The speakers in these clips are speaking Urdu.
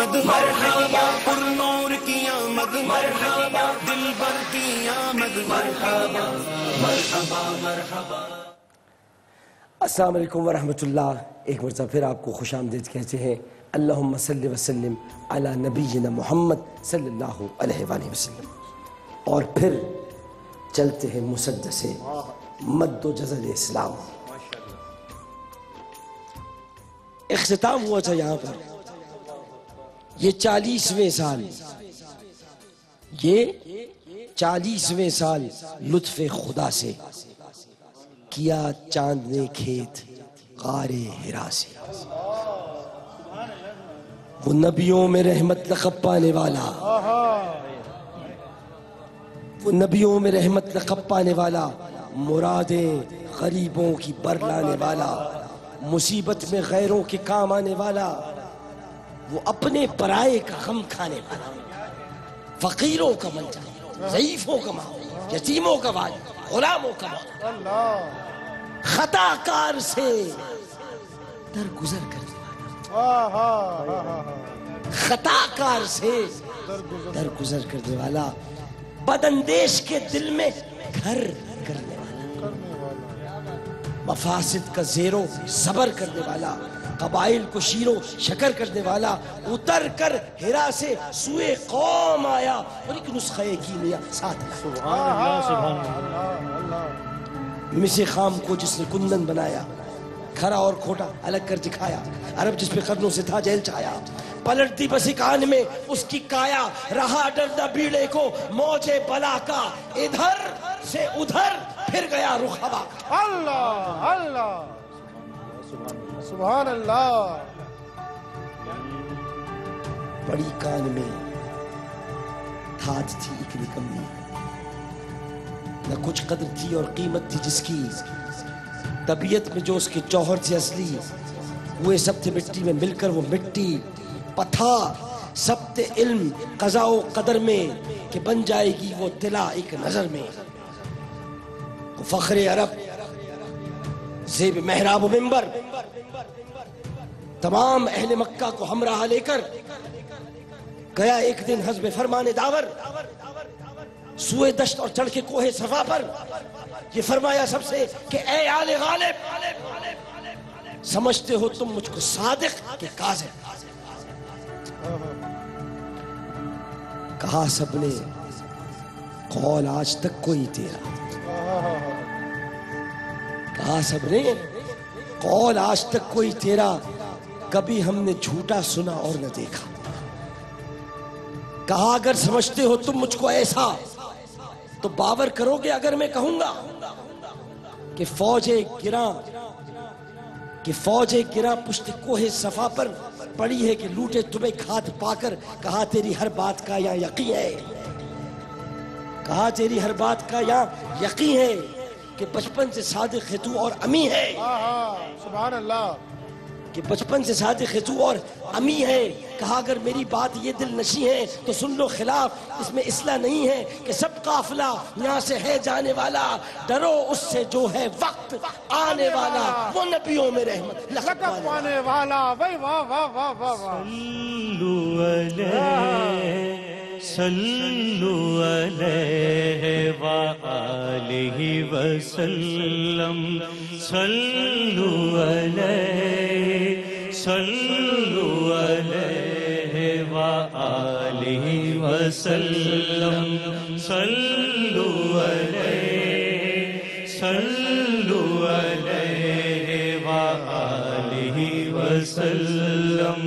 آمد مرحبا، پر نور کی آمد مرحبا، دل بر کی آمد مرحبا مرحبا مرحبا۔ السلام علیکم ورحمۃ اللہ۔ ایک مرتبہ پھر آپ کو خوش آمدید کہتے ہیں۔ اللہم صلی وسلم علی نبینا محمد صلی اللہ علیہ وآلہ وسلم۔ اور پھر چلتے ہیں مسدس مد و جزر اسلام۔ اختتام ہوا تھا یہاں پر یہ 40ویں سال، یہ 40ویں سال لطف خدا سے کیا چاند نے کھیت غار ہرا سے۔ وہ نبیوں میں رحمت لقب پانے والا، وہ نبیوں میں رحمت لقب پانے والا، مرادیں غریبوں کی بر لانے والا، مصیبت میں غیروں کے کام آنے والا، وہ اپنے پرائے کا غم کھانے والا، فقیروں کا منجا، ضعیفوں کا ماں، یتیموں کا والد، غلاموں کا مولا، خطا کار سے درگزر کرنے والا، خطا کار سے درگزر کرنے والا، بداندیش کے دل میں گھر کرنے والا، مفاسد کا زیر و زبر کرنے والا، قبائل کو شیر و شکر کرنے والا، اتر کر ہرا سے سوئے قوم آیا اور ایک نسخہ کیمیا ساتھ لایا۔ سبحان اللہ سبحان اللہ۔ مس خام کو جس نے کندن بنایا، کھرا اور کھوٹا الگ کر دکھایا، عرب جس پہ قرنوں سے تھا جیل چھایا، پلٹتی بس ایک آن میں اس کی کایا، رہا ڈرنا بیڑے کو موجے بلا کا، ادھر سے ادھر پھر گیا رخ ہوا کا۔ اللہ اللہ سبحان اللہ۔ بڑی کان میں تھاج تھی ایک نکمی، نہ کچھ قدر تھی اور قیمت تھی جس کی، طبیعت میں جو اس کے جوہر تھے اصلی، ہوئے سب تھے مٹی میں مل کر وہ مٹی، پتھا سب تھے علم قضاء و قدر میں کہ بن جائے گی وہ طلا ایک نظر میں۔ وہ فخر عرب زیب محراب و منبر، تمام اہل مکہ کو ہمراہ لے کر گیا ایک دن حزب فرمان داور، سوئے دشت اور چڑھ کے کوہ صفا پر، یہ فرمایا سب سے کہ اے آل غالب، سمجھتے ہو تم مجھ کو صادق کہ کاذب؟ کہا سب نے قول آج تک کوئی تیرا، کہا سب نے قول آج تک کوئی تیرا، کبھی ہم نے جھوٹا سنا اور نہ دیکھا۔ کہا اگر سمجھتے ہو تم مجھ کو ایسا تو باور کرو گے اگر میں کہوں گا کہ فوج گراں پشت کوہ صفا پر پڑی ہے کہ لوٹے تمہیں کھاد پا کر، کہا تیری ہر بات کا یہاں یقین ہے، کہا تیری ہر بات کا یہاں یقین ہے کہ بچپن سے صادق ہے تو اور امی ہے، سبحان اللہ، کہ بچپن سے صادق ہے تو اور امی ہے، کہا اگر میری بات یہ دل نشی ہے تو سن لو خلاف اس میں اصلاح نہیں ہے کہ سب قافلہ یہاں سے ہے جانے والا، ڈرو اس سے جو ہے وقت آنے والا، وہ نبیوں میں رحمت لقب پانے والا۔ بھائی واہ واہ واہ واہ واہ۔ صلو علیہ وآلہ وسلم، صلو علیہ، صلو علیہ وآلہ وسلم، صلو علیہ، صلو علیہ وآلہ وسلم۔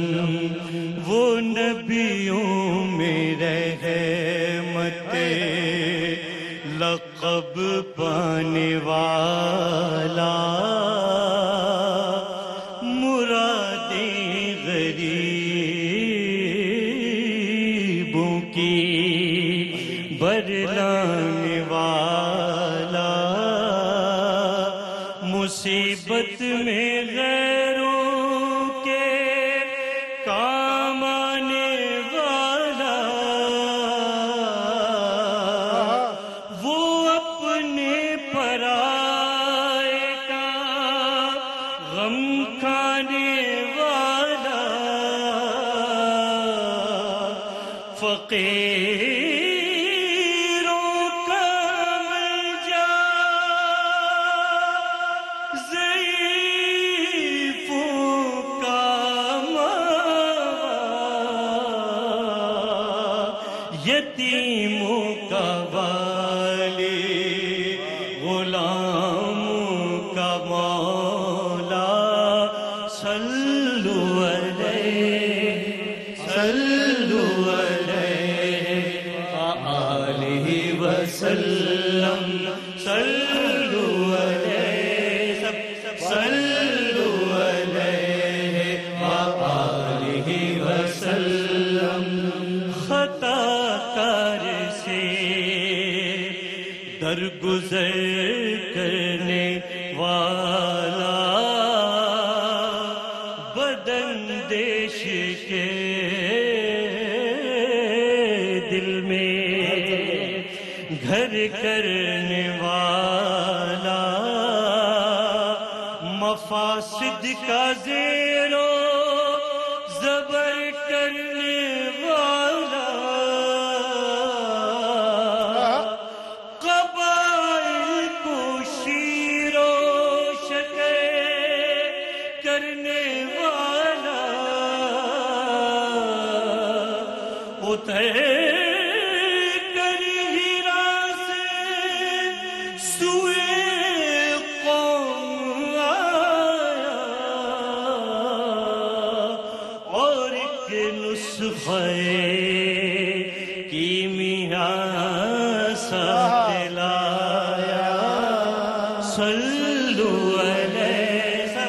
وہ نبیوں میں رحمت لقب پانے والا، مرادیں غریبوں کی برلانے والا، مصیبت میں غیروں کے کام آنے والا، وہ اپنے پرائے کا فقیروں کا ملجا ضعیفوں کا ماوا یتیموں کا والی غلاموں کا مولا صلو علیہ صلو علیہ وآلہ وسلم صلو علیہ صلو علیہ وآلہ وسلم خطا کار سے درگزر کرنے والا بداندیش کے دل میں گھر کرنے والا مفاسد کا زیر و زبر کرنے والا قبائل کو شیر و شکر کرنے والا اتر کر ہیرا سے سوئے قوم آیا اور ایک نسخہ کیمیاء ساتھ لایا صلو علیہ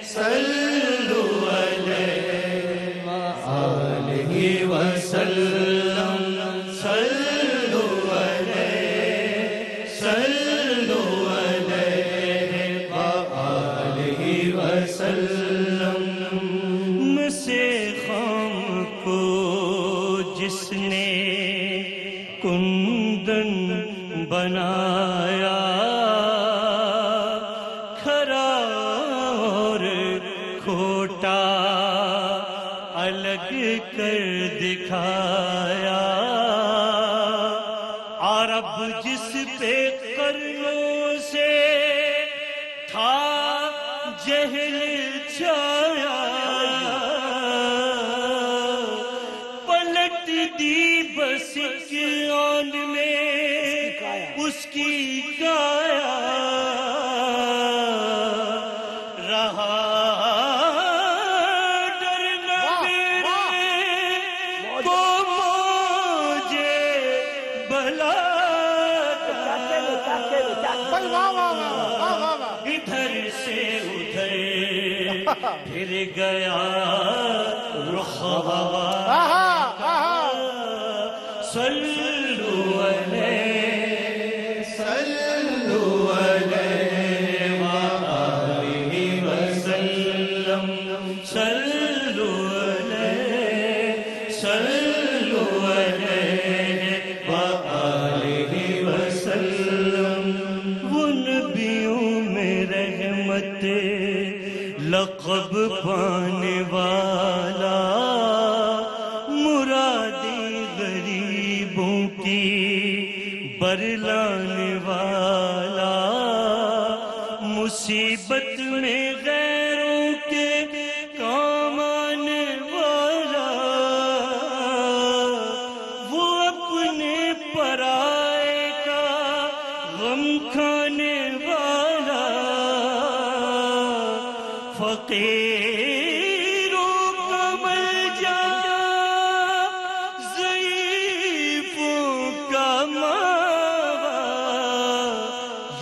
صلو علیہ وآلہ وسلم صلو علیہ صلو علیہ وآلہ وسلم مسے خام کو جس نے کندن بنایا کھرا اور کھوٹا الگ کر دکھایا عرب جس پہ قرنوں سے تھا جہل چھایا پلٹ دی بس ایک آن میں اس کی کایا رہا ڈرنا میرے کو موجے بلا بھائی واہ واہ واہ واہ واہ واہ ادھر سے ادھر پھر گیا رخ ہوا صلو علیہ صلو علیہ وآلہ وسلم صلو علیہ صلو علیہ وآلہ وسلم وہ نبیوں میں رحمت لقب پانے والا مرادی غریبوں کی برلانے والا مصیبت میں غیروں کے کام آنے والا وہ اپنے پرائے کا غم کھانے والا فقیروں کا ملجا ضعیفوں کا ماوا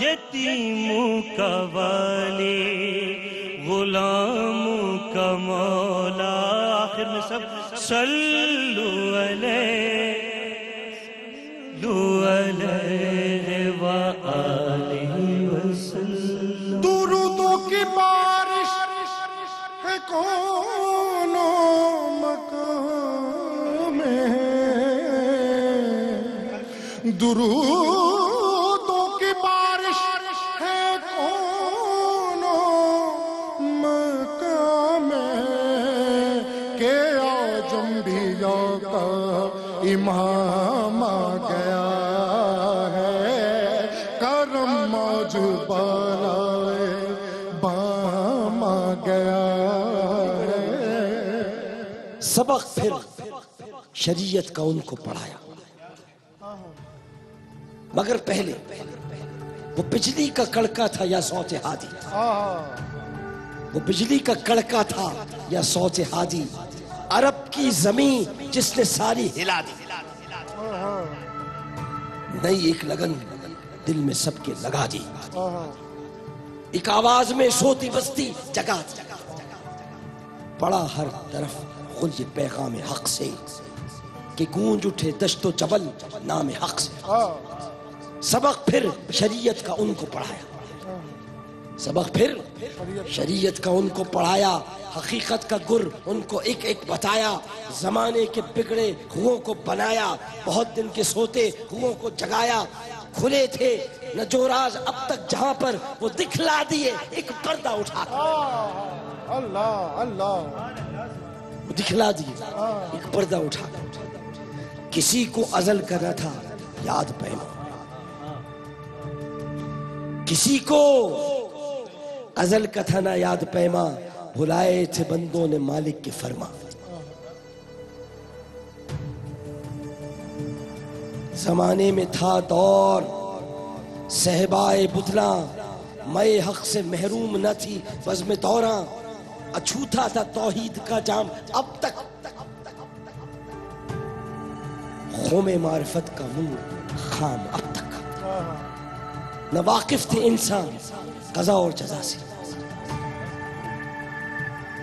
یتیموں کا والی غلاموں کا مولا آخر میں سب صلو علیہ وآلہ وسلم درودوں کی بارش ہے کون مقام میں درودوں کی بارش ہے کون مقام میں کہ آج انبیاء کا امام آ گیا ہے، کرم موج بالائے بام آ گیا ہے۔ سبق پھر شریعت کا ان کو پڑھایا، مگر پہلے وہ بجلی کا کڑکا تھا یا صوت ہادی؟ وہ بجلی کا کڑکا تھا یا صوت ہادی؟ عرب کی زمین جس نے ساری ہلا دی، نئی ایک لگن دل میں سب کے لگا دی، ایک آواز میں سوتی بستی جگا دی، پڑا ہر طرف خود یہ پیغام حق سے کہ گونج اٹھے دشت و جبل نام حق سے۔ سبق پھر شریعت کا ان کو پڑھایا، سبق پھر شریعت کا ان کو پڑھایا، حقیقت کا گر ان کو ایک ایک بتایا، زمانے کے بگڑے ہوں کو بنایا، بہت دن کے سوتے ہوں کو جگایا، کھلے تھے نہ جو راز اب تک جہاں پر وہ دکھلا دیے ایک پردہ اٹھا کر، اللہ اللہ وہ دکھلا دیے ایک پردہ اٹھا کر۔ کسی کو ازل کرنا تھا یاد پیما، کسی کو ازل کا تھا نہ یاد پیما، بھلائے تھے بندوں نے مالک کے فرما۔ زمانے میں تھا دور صحبائے بدلاں، میں حق سے محروم نہ تھی بزم دوراں، اچھوتا تھا توحید کا جام اب تک، خوم معرفت کا منہ خام اب تک، نہ واقف تھے انسان قضا اور جزا سے،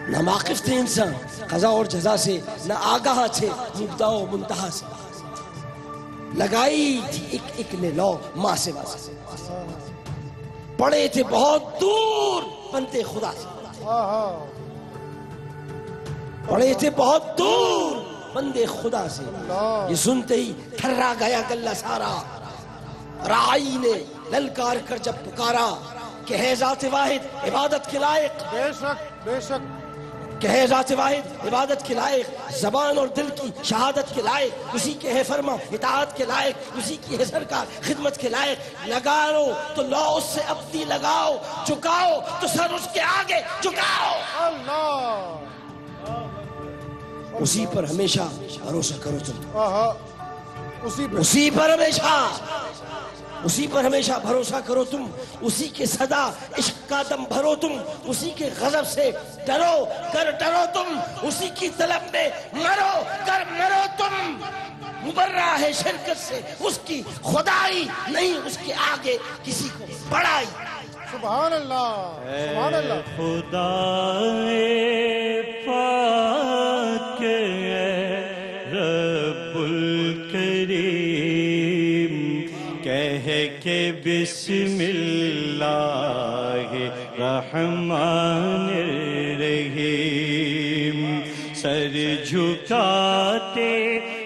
نہ واقف تھے انسان قضا اور جزا سے، نہ آگاہ تھے مبدا و منتہا سے، لگائی تھی ایک ایک نے لو ماں سے واسے، پڑے تھے بہت دور بندے خدا سے، پڑے تھے بہت دور بندے خدا سے، یہ سنتے ہی تھرا گیا گلہ سارا، راعی نے للکار کر جب پکارا کہ ہے ذات واحد عبادت کے لائق، بے شک بے شک، کہ ہے ذات واحد عبادت کے لائق، زبان اور دل کی شہادت کے لائق، اسی کے ہے فرما اطاعت کے لائق، اسی کی ہے سرکار خدمت کے لائق، لگاؤ تو لو اس سے اپنی لگاؤ، جھکاؤ تو سر اس کے آگے جھکاؤ، اللہ اسی پر ہمیشہ بھروسہ کرو تم، اسی پہ اسی پر ہمیشہ بھروسہ کرو تم، اسی کے صدا عشق کا دم بھرو تم، اسی کے غضب سے ڈرو کر ڈرو تم، اسی کی طلب میں مرو کر مرو تم، مبرہ ہے شرکت سے اس کی خدائی، نہیں اس کے آگے کسی کو بڑائی۔ سبحان اللہ سبحان اللہ۔ خدائے پاک رب الکریم، کہہ کے بسم اللہ الرحمن الرحیم، سر جھکاتے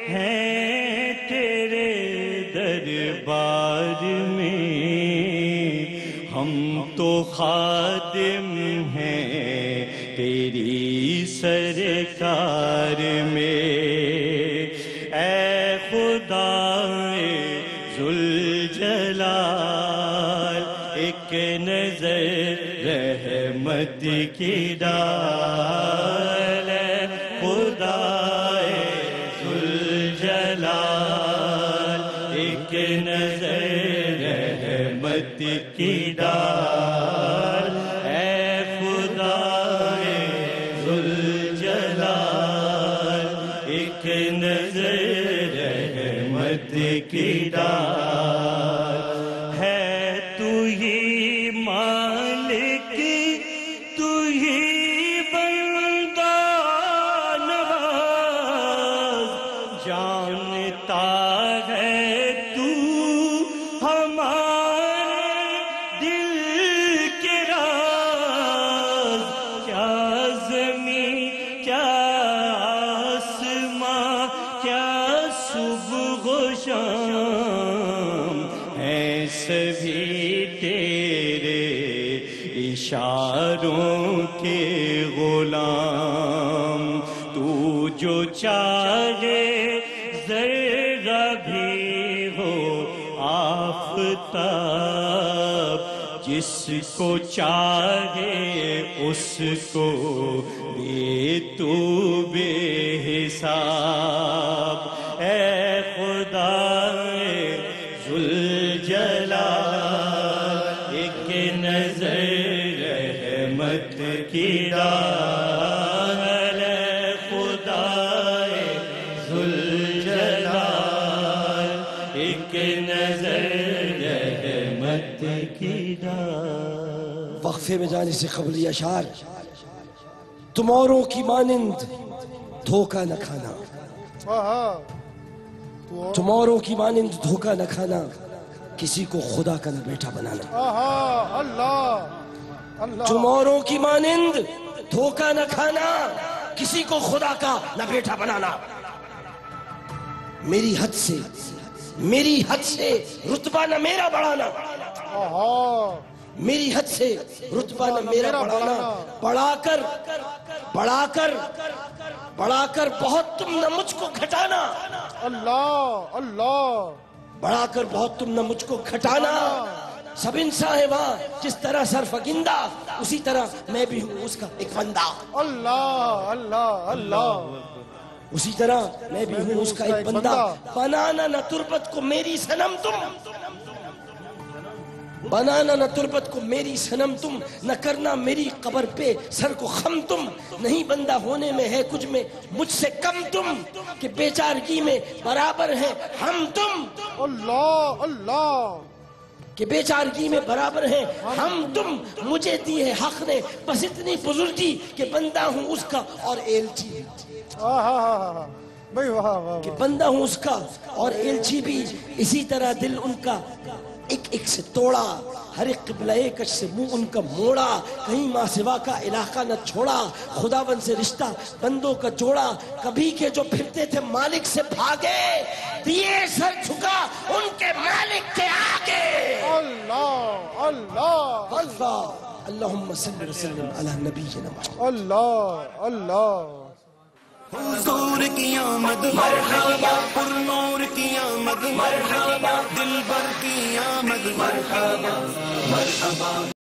ہیں تیرے دربار میں، ہم تو خادم ہیں تیری سرکار میں، اے خدا ذوالجلال ایک نظر رحمت کی ڈال، اے خدا ذوالجلال ایک نظر رحمت کی ڈال، اے خدا ذوالجلال ایک نظر رحمت کی ڈال، ہے تو ہی مالک تو ہی بندہ نواز، جانتا ہے تو ہمارے دل کے راز، کیا زمین کیا آسماں کیا صبح و شام، ہیں سبھی تیرے اشاروں کے غلام، تو جو چاہ چاہے ذرہ بھی ہو آفتاب، جس کو چاہے اس کو دے تو بے حساب۔ اے خدا ذوالجلال، ایک نظر رحمت کی ڈال، اے خدا ذوالجلال، ایک نظر رحمت کی ڈال۔ وقفے میں جانے سے قبل یہ اشعار: تم اوروں کی مانند دھوکہ نہ کھانا، تم اوروں کی مانند دھوکہ نہ کھانا، کسی کو خدا کا نہ بیٹا بنانا۔ اللہ اللہ تم اوروں کی مانند دھوکہ نہ کھانا، کسی کو خدا کا نہ بیٹا بنانا۔ میری حد سے رتبہ نہ میرا بڑھانا، میری حد سے رتبہ نہ میرا بڑھانا۔ بڑھا کر بہت تم نہ مجھ کو گھٹانا، اللہ اللہ بڑھا کر بہت تم نہ مجھ کو گھٹانا۔ سب انسان ہے وہاں جس طرح سرفگندہ، اسی طرح میں بھی ہوں اس کا ایک بندہ۔ اللہ اللہ اللہ اسی طرح میں بھی ہوں اس کا ایک بندہ۔ بنانا نہ تربت کو میری صنم تم، بنانا نہ تربت کو میری صنم تم، نہ کرنا میری قبر پہ سر کو خم تم۔ نہیں بندہ ہونے میں ہے کچھ میں مجھ سے کم تم، کہ بیچارگی میں برابر ہیں ہم تم، اللہ اللہ کہ بیچارگی میں برابر ہیں ہم تم۔ مجھے دی ہے حق نے بس اتنی بزرگی، کہ بندہ ہوں اس کا اور ایلچی، بھائی واہ واہ کہ بندہ ہوں اس کا اور ایلچی بھی۔ اسی طرح دل ان کا ایک ایک سے توڑا، ہر ایک قبلہ کش سے منہ ان کا موڑا، کہیں ماں سوا کا علاقہ نہ چھوڑا، خداوند سے رشتہ بندوں کا جوڑا۔ کبھی کے جو پھرتے تھے مالک سے بھاگے، دیے سر جھکا ان کے مالک کے آگے۔ اللہ اللہ وقفہ۔ اللہم صلی وسلم علی نبینا محمد۔ اللہ اللہ حضور کی آمد مرحبا، پر نور کی آمد مرحبا، دل بر کی آمد مرحبا مرحبا۔